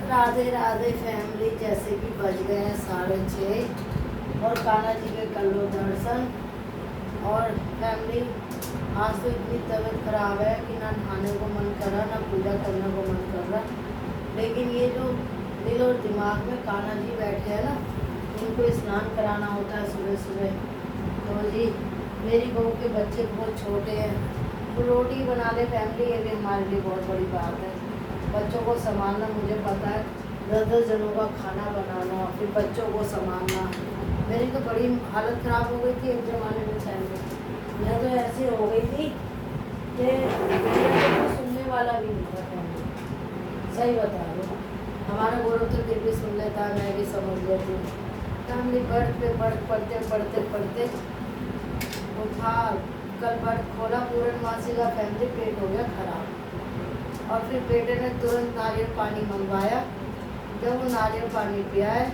Radhe Radhe family. जैसे कि बज गए हैं 6:30 और कान्हा जी के कर लो दर्शन। और फैमिली आज तो इतनी तबीयत खराब है कि ना नहाने को मन कर रहा ना पूजा करने को मन कर रहा। लेकिन ये जो दिल और दिमाग में कान्हा जी बैठे हैं ना, इनको स्नान कराना होता है सुबह सुबह। तो जी मेरी बहू के बच्चे बहुत छोटे हैं, तो रोटी बना ले फैमिली, ये भी हमारे लिए बहुत बड़ी बात है। बच्चों को संभालना मुझे पता है, 10-10 जनों का खाना बनाना, फिर बच्चों को संभालना। मेरी तो बड़ी हालत ख़राब हो गई थी एक ज़माने में फैमिली। मैं तो ऐसी हो गई थी कि तो सुनने वाला भी नहीं था फैमिली, सही बता रही हूँ। हमारा गौरव तो फिर भी सुन लेता, मैं भी समझ लेती हूँ। फैमिली पढ़ते पढ़ते वो था, कल बर्थ खोला पूर्णमासी का फैमिली, पेट हो गया खराब। और फिर बेटे ने तुरंत नारियल पानी मंगवाया। जब वो नारियल पानी पिया है,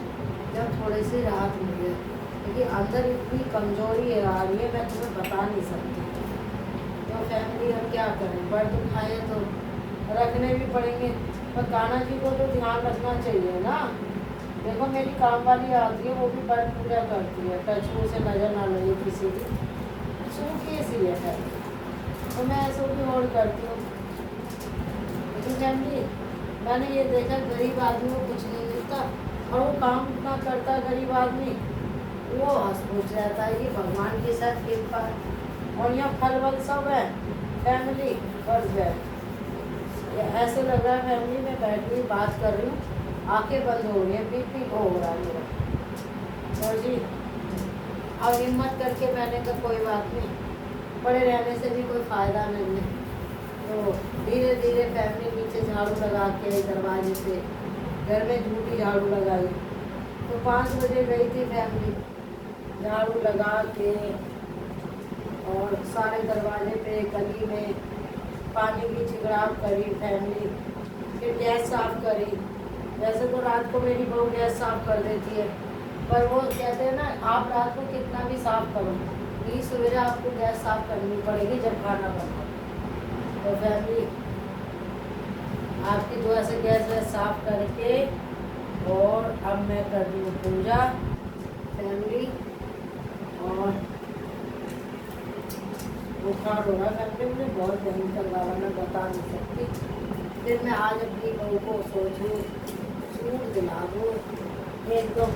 जब थोड़ी सी राहत मिली है, लेकिन अंदर इतनी कमजोरी आ रही है मैं तुम्हें बता नहीं सकती। तो फैमिली हम क्या करें, व्रत उठाए तो रखने भी पड़ेंगे, पर कान्हा जी को तो ध्यान रखना चाहिए ना। देखो मेरी काम वाली आती है, वो भी व्रत पूजा करती है, टचू से नजर ना लगे किसी की, सूखी इसलिए है। तो मैं ऐसे भी और करती हूँ। लेकिन फैमिली मैंने ये देखा, गरीब आदमी को कुछ नहीं मिलता और वो काम इतना करता है गरीब आदमी, वो हंस पूछ रहता है। ये भगवान के साथ कृपा है। और यहाँ फल वल सब है फैमिली, बस गए। ऐसे लग रहा है फैमिली में बैठ के बात कर रही हूँ, आंखें बंद हो रही है, बीपी लो हो रहा है मेरा। और जी अब हिम्मत करके मैंने कहा कोई बात नहीं, पड़े रहने से भी कोई फ़ायदा नहीं है। तो धीरे धीरे फैमिली नीचे झाड़ू लगा के दरवाजे से घर में झूठी झाड़ू लगाई। तो 5 बजे गई थी फैमिली, झाड़ू लगा के और सारे दरवाजे पे गली में पानी की छिड़काव करी फैमिली। फिर गैस साफ करी। वैसे तो रात को मेरी बहू गैस साफ कर देती है, पर वो कहते हैं ना, आप रात को कितना भी साफ करो, ये सवेरे आपको गैस साफ करनी पड़ेगी जब खाना बनाओ। तो फैमिली आपकी दुआ से गैस वैस साफ करके और अब मैं कर रही हूँ पूजा फैमिली। और बुखार हो रहा फैमिली, मुझे बहुत भयंकर वाला, मैं बता नहीं सकती। फिर मैं आज अपनी बहू को सोचूँ सूट दिला दूँ एक दो।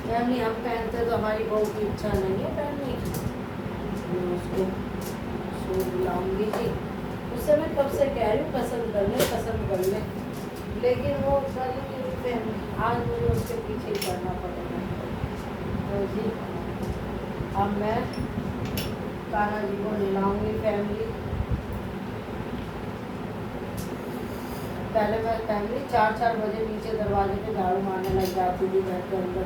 फैमिली हम पहनते तो हमारी बहू की इच्छा नहीं है पहनने की, मैं उसको सूट दिलाऊँगी जी। उससे मैं कब से कह रही हूँ पसंद कर ले, लेकिन वो कर फैमिली, आज मुझे उसके पीछे ही करना पड़ेगा। तो जी अब मैं कान्हा जी को नहलाऊँगी फैमिली। पहले मैं फैमिली 4-4 बजे नीचे दरवाजे पे झाड़ू मारने लग जाती थी घर के अंदर।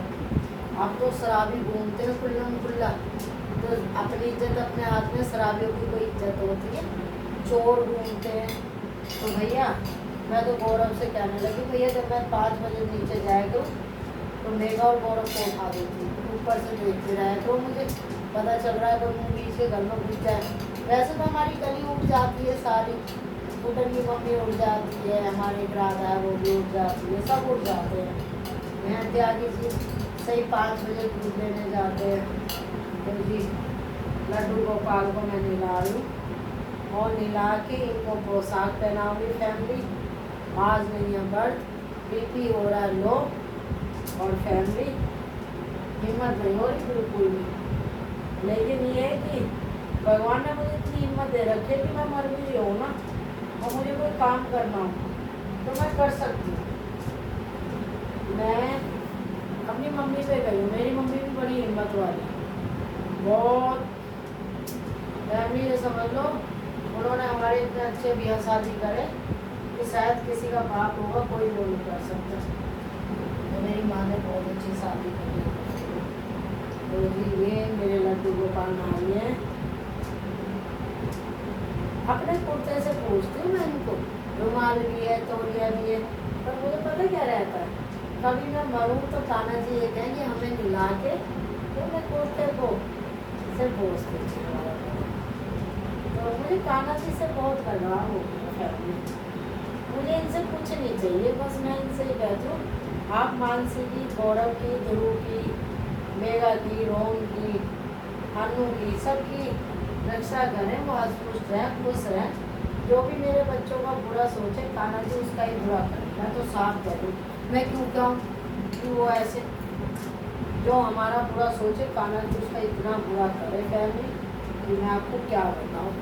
अब तो शराबी घूमते हैं खुल्ला, तो अपनी इज्जत अपने हाथ में, शराबियों की कोई इज्जत होती है, चोर घूमते हैं। तो भैया मैं तो गौरव से कहने लगी, भैया जब मैं 5 बजे नीचे जाए तो मेघा और गौरव को उठा देती, ऊपर से देखते रहे तो मुझे पता चल रहा है तो मुँह बीच के घर में घुस जाए। वैसे तो हमारी गली उठ जाती है सारी, स्कूटर की मम्मी उठ जाती है, हमारे राधा है वो भी उठ जाती है, सब उठ जाते हैं। मैं त्यागी जी सही 5 बजे दूध लेने जाते हैं। तो जी लड्डू गोपाल को मैं नहला रही हूँ और नहला के इनको पोशाक पहनाऊँगी फैमिली। आज नहीं है बर्थ, बीपी हो रहा है लो, और फैमिली हिम्मत नहीं हो रही बिल्कुल भी। लेकिन ये है कि भगवान ने मुझे इतनी हिम्मत दे रखी है कि मैं मर भी रही हूँ ना, और मुझे कोई काम करना हो तो मैं कर सकती हूँ। मैं अपनी मम्मी पे गई हूँ, मेरी मम्मी भी बड़ी हिम्मत वाली, बहुत फैमिली ये समझ लो, उन्होंने हमारे इतने अच्छे ब्याह शादी करे कि शायद किसी का बाप होगा कोई वो नहीं कर सकता। तो मेरी माँ ने बहुत अच्छी शादी करी। तो जी ये मेरे लड्डू गोपाल भाई हैं। अपने कुर्ते से पूछती हूँ मैं इनको, रुमाल भी है, तौलिया भी है, पर मुझे पता क्या रहता है, कभी मैं मरूँ तो कान्हा जी ये कहेंगे हमें मिला के तो मैं कुर्ते को से पोस के। तो मुझे कान्हा जी से बहुत लगाव हो गया फैमिली, मुझे इनसे कुछ नहीं चाहिए। बस मैं इनसे ही कहती हूँ, आप मानसी की, गौरव की, ध्रुव की, मेघा की, रोम की, अनु की, सबकी रक्षा करें, वो हंस रहें, खुश रहें। जो भी मेरे बच्चों का बुरा सोचे, कान्हा जी उसका ही बुरा करें। मैं तो साफ कह दूँ, मैं क्यों कहूँ कि वो ऐसे, जो हमारा बुरा सोचे कान्हा जी उसका इतना बुरा करे फैमिली कि मैं आपको क्या बताऊँ।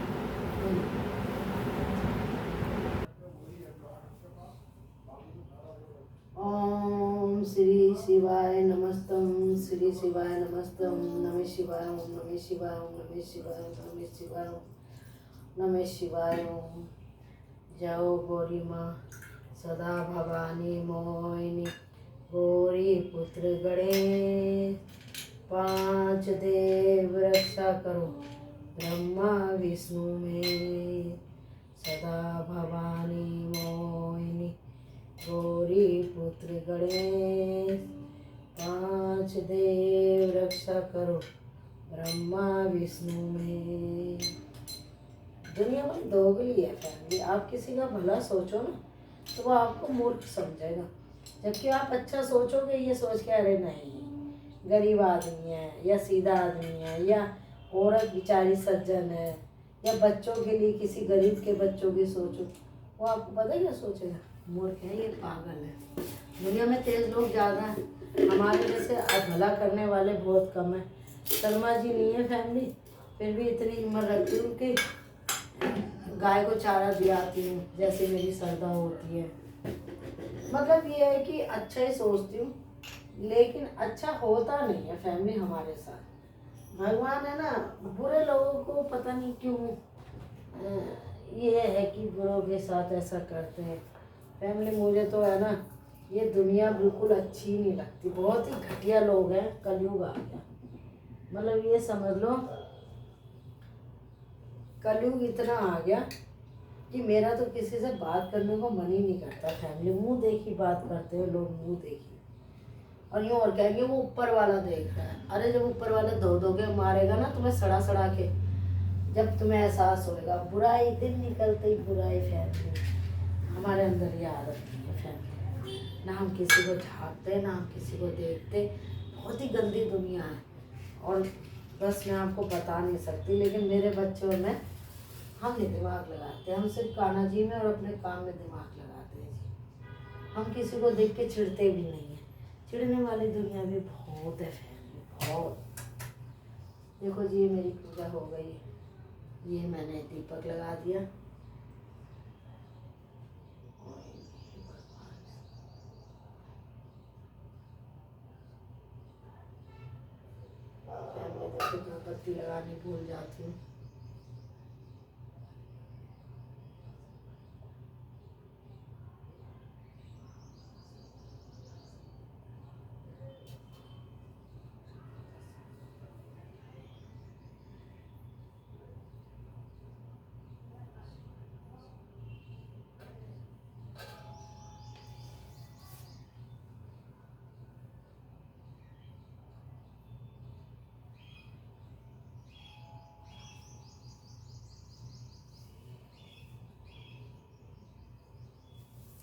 ओम श्री शिवाय नमस्तम, श्री शिवाय नमस्तम, नमः शिवाय ओम, नमः शिवाय ओम, नमः शिवाय ओम, नमः शिवाय ओम, नमः शिवाय ओम। जय गौरी माँ सदा भवानी मोहिनी, गौरी पुत्र गणेश, पांच देव रक्षा करो ब्रह्मा विष्णु में, सदा भवानी मोहिनी, गौरी पुत्र गणेश, पांच देव रक्षा करो ब्रह्मा विष्णु में। दुनिया में दोगली है फैमिली। आप किसी का भला सोचो ना तो वो आपको मूर्ख समझेगा, जबकि आप अच्छा सोचोगे ये सोच के अरे नहीं गरीब आदमी है, या सीधा आदमी है, या औरत बेचारी सज्जन है, या बच्चों के लिए किसी गरीब के बच्चों की सोचो, वो आपको पता है क्या सोचेगा, मूर्ख है, ये पागल है। दुनिया में तेज लोग ज़्यादा हैं, हमारे जैसे भला करने वाले बहुत कम हैं। शर्मा जी नहीं है फैमिली, फिर भी इतनी हिम्मत रखती हूँ कि गाय को चारा दिलाती हूँ, जैसे मेरी श्रद्धा होती है। मतलब ये है कि अच्छा ही सोचती हूँ, लेकिन अच्छा होता नहीं है फैमिली हमारे साथ। भगवान है ना, बुरे लोगों को पता नहीं क्यों ये है कि बुरों के साथ ऐसा करते हैं फैमिली। मुझे तो है ना ये दुनिया बिल्कुल अच्छी नहीं लगती, बहुत ही घटिया लोग हैं, कलयुग आ गया। मतलब ये समझ लो कलयुग इतना आ गया कि मेरा तो किसी से बात करने को मन ही नहीं करता फैमिली। मुंह देखी बात करते हैं लोग, मुंह देखी, और यूँ और कहेंगे वो ऊपर वाला देख रहा है। अरे जब ऊपर वाला धो के मारेगा ना तुम्हें सड़ा सड़ा के, जब तुम्हें एहसास होएगा। बुराई दिन निकलते ही बुराई फैमिली, हमारे अंदर ये आदत नहीं है फैमिली। ना हम किसी को झाँकते, ना हम किसी को देखते। बहुत ही गंदी दुनिया है, और बस मैं आपको बता नहीं सकती। लेकिन मेरे बच्चों में हम नहीं दिमाग लगाते, हम सिर्फ कान्हा जी में और अपने काम में दिमाग लगाते हैं जी। हम किसी को देख के चिढ़ते भी नहीं हैं। चिढ़ने वाली दुनिया भी बहुत है फैमिली, बहुत। देखो जी ये मेरी पूजा हो गई है, ये मैंने दीपक लगा दिया। फैमिली देखो धूपबत्ती लगानी भूल जाती हूँ।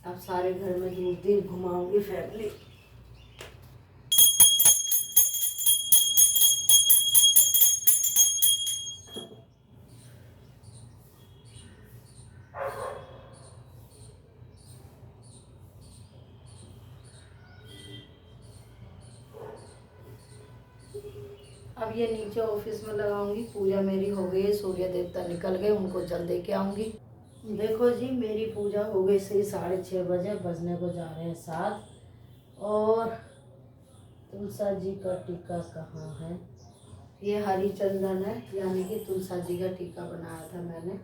अब सारे घर में धूप दीप घुमाऊंगी फैमिली। अब ये नीचे ऑफिस में लगाऊंगी। पूजा मेरी हो गई है, सूर्य देवता निकल गए, उनको जल दे के आऊंगी। देखो जी मेरी पूजा हो गई, सही 6:30 बजे, बजने को जा रहे हैं 7। और तुलसा जी का टीका कहाँ है? ये हरी चंदन है, यानी कि तुलसा जी का टीका बनाया था मैंने।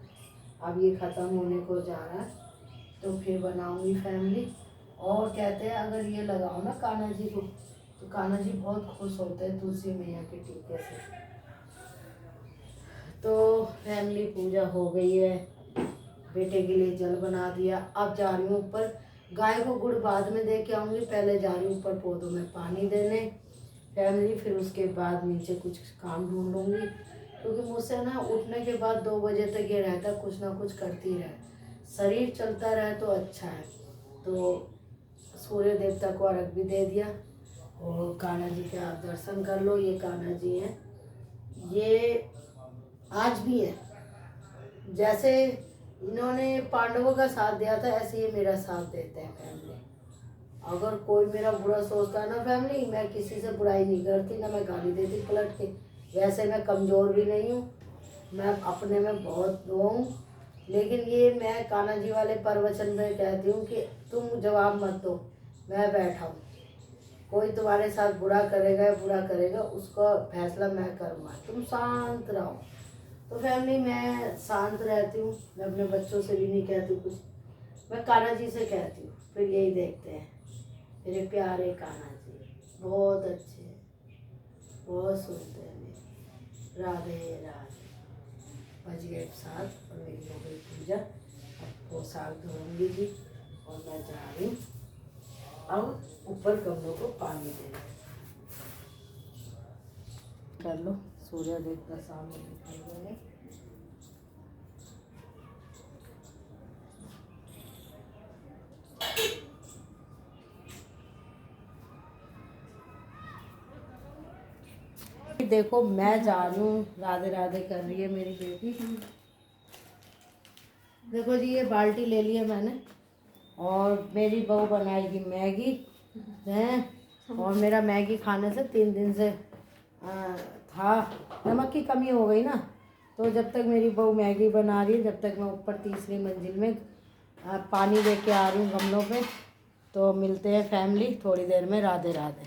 अब ये ख़त्म होने को जा रहा है, तो फिर बनाऊंगी फैमिली। और कहते हैं अगर ये लगाओ ना कान्हा जी को, तो कान्हा जी बहुत खुश होते हैं तुलसी मैया के टीके से। तो फैमिली पूजा हो गई है, बेटे के लिए जल बना दिया। अब जा रही हूँ ऊपर, गाय को गुड़ बाद में दे के आऊँगी, पहले जा रही हूँ ऊपर पौधों में पानी देने फैमिली। फिर उसके बाद नीचे कुछ काम ढूंढूंगी, क्योंकि मुझसे ना उठने के बाद 2 बजे तक ये रहता कुछ ना कुछ करती रहे। शरीर चलता रहे तो अच्छा है, तो सूर्य देवता को अर्घ भी दे दिया। और कान्हा जी के आप दर्शन कर लो। ये कान्हा जी हैं, ये आज भी है। जैसे इन्होंने पांडवों का साथ दिया था, ऐसे ये मेरा साथ देते हैं फैमिली। अगर कोई मेरा बुरा सोचता है ना फैमिली, मैं किसी से बुराई नहीं करती, ना मैं गाली देती पलट के। वैसे मैं कमज़ोर भी नहीं हूँ, मैं अपने में बहुत वो हूँ। लेकिन ये मैं कान्हा जी वाले प्रवचन में कहती हूँ कि तुम जवाब मत दो, मैं बैठा हूँ। कोई तुम्हारे साथ बुरा करेगा, उसका फैसला मैं करूँगा, तुम शांत रहो। तो फैमिली मैं शांत रहती हूँ। मैं अपने बच्चों से भी नहीं कहती कुछ, मैं कान्हा जी से कहती हूँ। फिर यही देखते हैं मेरे प्यारे कान्हा जी, बहुत अच्छे हैं, बहुत सुनते हैं मेरे। राधे राधे। बज गए 7 और मेरी हो गई पूजा। अब पोशाक धोऊंगी जी और मैं जा रही हूँ अब ऊपर गमलों को पानी देना। कर लो, सूर्य देवता सामने दिखाई दे रहे। देखो मैं जा रही हूँ, राधे राधे कर रही है मेरी बेटी। देखो जी, ये बाल्टी ले लिया मैंने और मेरी बहू बनाएगी मैगी हैं। और मेरा मैगी खाने से 3 दिन से था, नमक की कमी हो गई ना। तो जब तक मेरी बहू मैगी बना रही है, जब तक मैं ऊपर तीसरी मंजिल में पानी लेके आ रही हूँ गमलों पे। तो मिलते हैं फैमिली थोड़ी देर में। राधे राधे।